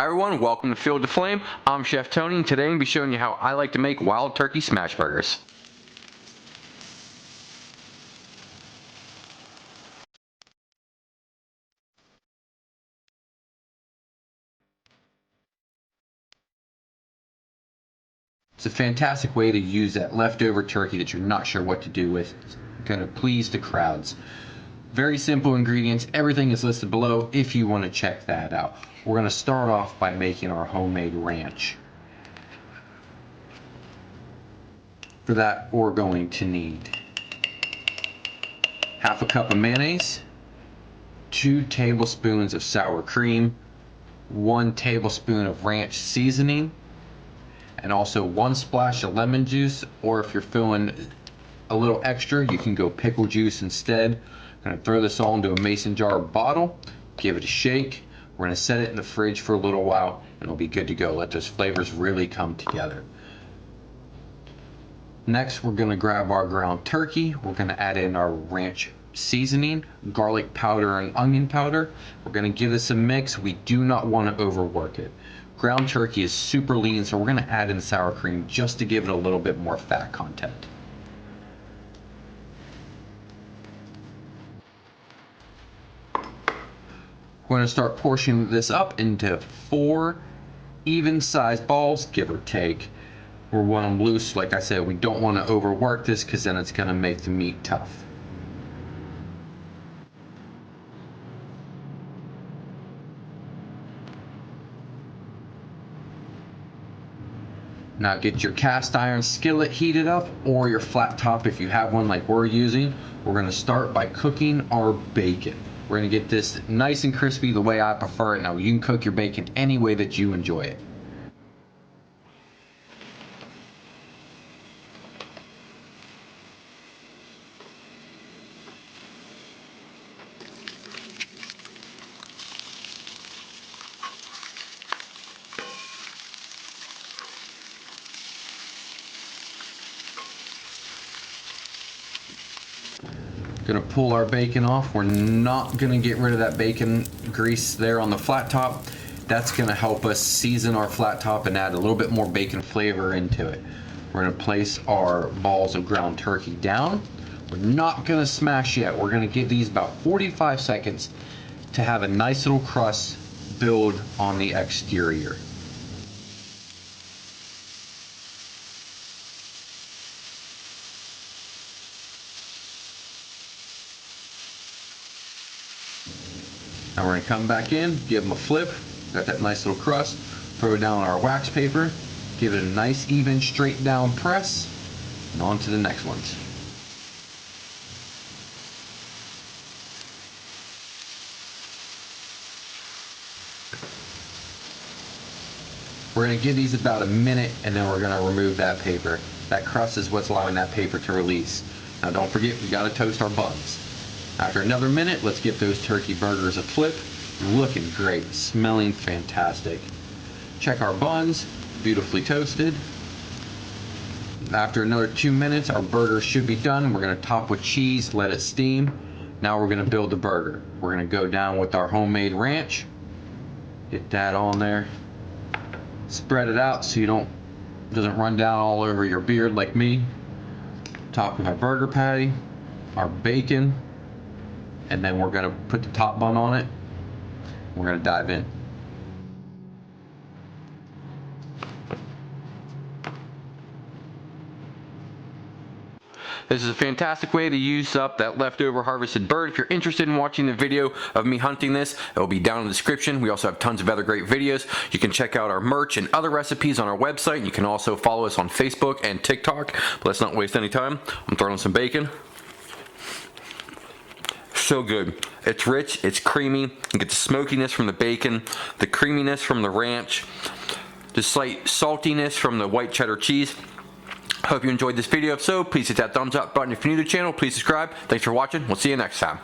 Hi everyone, welcome to Fuel the Flame. I'm Chef Tony, and today I'm going to be showing you how I like to make wild turkey smash burgers. It's a fantastic way to use that leftover turkey that you're not sure what to do with. It's going to please the crowds. Very simple ingredients, everything is listed below if you want to check that out. We're going to start off by making our homemade ranch. For that, we're going to need half a cup of mayonnaise, 2 tablespoons of sour cream, 1 tablespoon of ranch seasoning, and also 1 splash of lemon juice, or if you're feeling a little extra, you can go pickle juice instead. I'm gonna throw this all into a mason jar bottle, give it a shake. We're gonna set it in the fridge for a little while and it'll be good to go. Let those flavors really come together. Next, we're gonna grab our ground turkey. We're gonna add in our ranch seasoning, garlic powder, and onion powder. We're gonna give this a mix. We do not want to overwork it. Ground turkey is super lean, so we're gonna add in sour cream just to give it a little bit more fat content. We're gonna start portioning this up into 4 even-sized balls, give or take. We want them loose. Like I said, we don't want to overwork this because then it's going to make the meat tough. Now get your cast iron skillet heated up, or your flat top if you have one like we're using. We're going to start by cooking our bacon. We're going to get this nice and crispy the way I prefer it. Now you can cook your bacon any way that you enjoy it. Gonna pull our bacon off. We're not gonna get rid of that bacon grease there on the flat top. That's gonna help us season our flat top and add a little bit more bacon flavor into it. We're gonna place our balls of ground turkey down. We're not gonna smash yet. We're gonna give these about 45 seconds to have a nice little crust build on the exterior. Now we're going to come back in, give them a flip, got that nice little crust, throw it down on our wax paper, give it a nice even straight down press, and on to the next ones. We're going to give these about a minute and then we're going to remove that paper. That crust is what's allowing that paper to release. Now don't forget, we got to toast our buns. After another minute, let's give those turkey burgers a flip. Looking great, smelling fantastic. Check our buns, beautifully toasted. After another 2 minutes, our burger should be done. We're gonna top with cheese, let it steam. Now we're gonna build the burger. We're gonna go down with our homemade ranch. Get that on there. Spread it out so it doesn't run down all over your beard like me. Top with our burger patty, our bacon, and then we're going to put the top bun on it. We're going to dive in. This is a fantastic way to use up that leftover harvested bird. If you're interested in watching the video of me hunting this, it will be down in the description. We also have tons of other great videos. You can check out our merch and other recipes on our website. You can also follow us on Facebook and TikTok. But let's not waste any time. I'm throwing some bacon. So good. It's rich, it's creamy. You get the smokiness from the bacon, the creaminess from the ranch, the slight saltiness from the white cheddar cheese. Hope you enjoyed this video. If so, please hit that thumbs up button. If you're new to the channel, please subscribe. Thanks for watching. We'll see you next time.